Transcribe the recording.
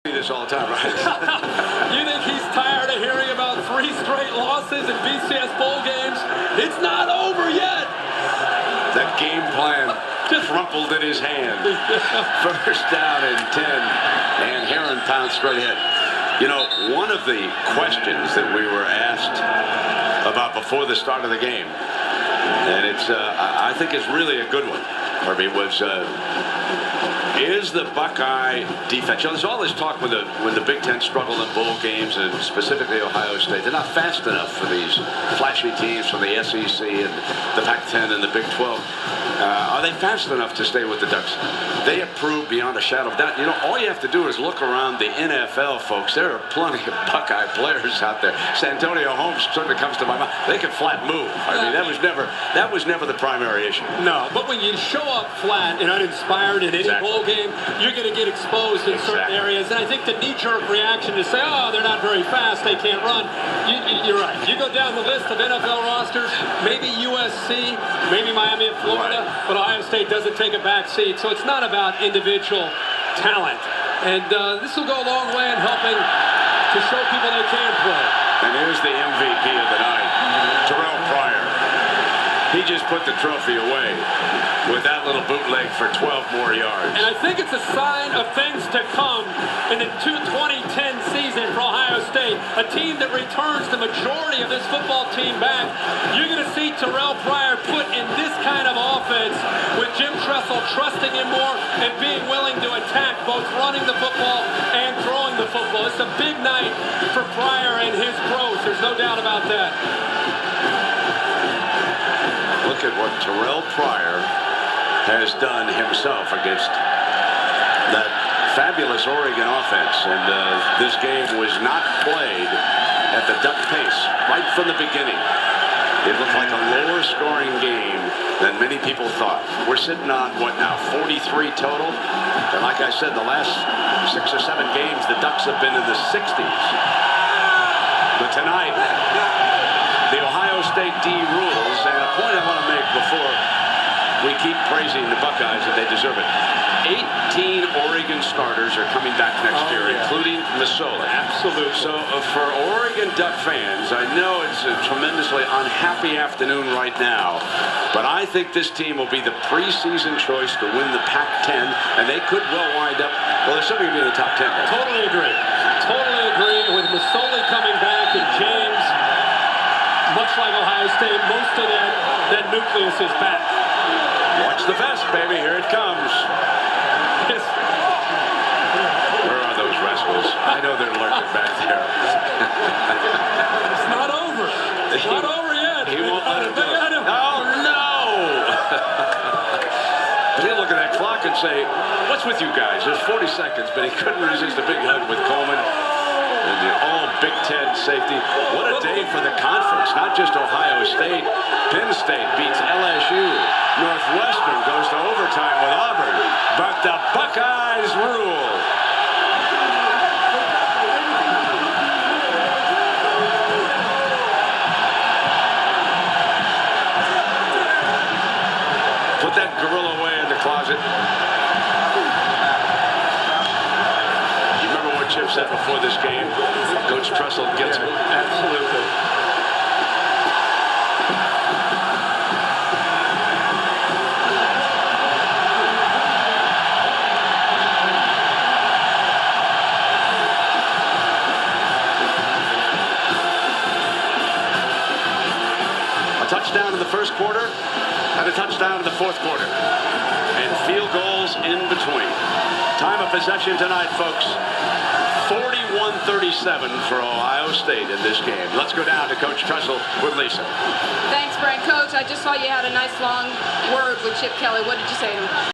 This all the time, right? You think he's tired of hearing about 3 straight losses in BCS bowl games? It's not over yet. That game plan crumpled in his hand. First down and 10, and Heron pounced straight ahead. You know, one of the questions that we were asked about before the start of the game, and it's I think it's really a good one, Herbie, was is the Buckeye defense? You know, there's all this talk when the Big Ten struggled in bowl games, and specifically Ohio State. They're not fast enough for these flashy teams from the SEC and the Pac-10 and the Big 12. Are they fast enough to stay with the Ducks? They have proved beyond a shadow of doubt. You know, all you have to do is look around the NFL, folks. There are plenty of Buckeye players out there. Santonio Holmes certainly comes to my mind. They can flat move. I mean, that was never the primary issue. No, but when you show up flat and uninspired in any bowl game, you're going to get exposed in certain areas. And I think the knee-jerk reaction to say, oh, they're not very fast, they can't run. You're right. You go down the list of NFL rosters, maybe USC, maybe Miami and Florida, but Ohio State doesn't take a back seat. So it's not about individual talent. And this will go a long way in helping to show people they can play. And here's the MVP of the night, Terrell Pryor. He just put the trophy away with that little bootleg for 12 more yards. And I think it's a sign of things to come in the 2010 season for Ohio State, a team that returns the majority of this football team back. You're going to see Terrell Pryor put in this kind of offense with Jim Tressel trusting him more and being willing to attack both running the football and throwing the football. It's a big night for Pryor and his growth. There's no doubt about that. Look at what Terrell Pryor has done himself against that fabulous Oregon offense. And this game was not played at the Duck pace right from the beginning. It looked like a lower scoring game than many people thought. We're sitting on, what now, 43 total? And like I said, the last 6 or 7 games, the Ducks have been in the 60s. But tonight, the Ohio State D rules, and a point I want to make before we keep praising the Buckeyes that they deserve it. 18 Oregon starters are coming back next year, including Masoli. Absolutely. So for Oregon Duck fans, I know it's a tremendously unhappy afternoon right now, but I think this team will be the preseason choice to win the Pac-10, and they could well wind up, well, they're certainly going to be in the top 10. Right? Totally agree. Totally agree. With Masoli coming back and James, much like Ohio State, most of that nucleus is back. Watch the vest, baby. Here it comes. Yes. Where are those rascals? I know they're lurking back there. It's not over. It's not over yet. He won't let it go. Oh, no! But he'll look at that clock and say, what's with you guys? There's 40 seconds, but he couldn't resist a big hug with Coleman. And the all Big Ten safety. What a day for the conference. Not just Ohio State. Penn State beats LSU. Northwestern goes to overtime with Auburn. But the Buckeyes rule. Put that gorilla away in the closet. Chip said before this game, Coach Tressel gets it. Absolutely. A touchdown in the first quarter and a touchdown in the fourth quarter. And field goals in between. Time of possession tonight, folks. 41-37 for Ohio State in this game. Let's go down to Coach Tressel with Lisa. Thanks, Brent. Coach, I just saw you had a nice long word with Chip Kelly. What did you say to him?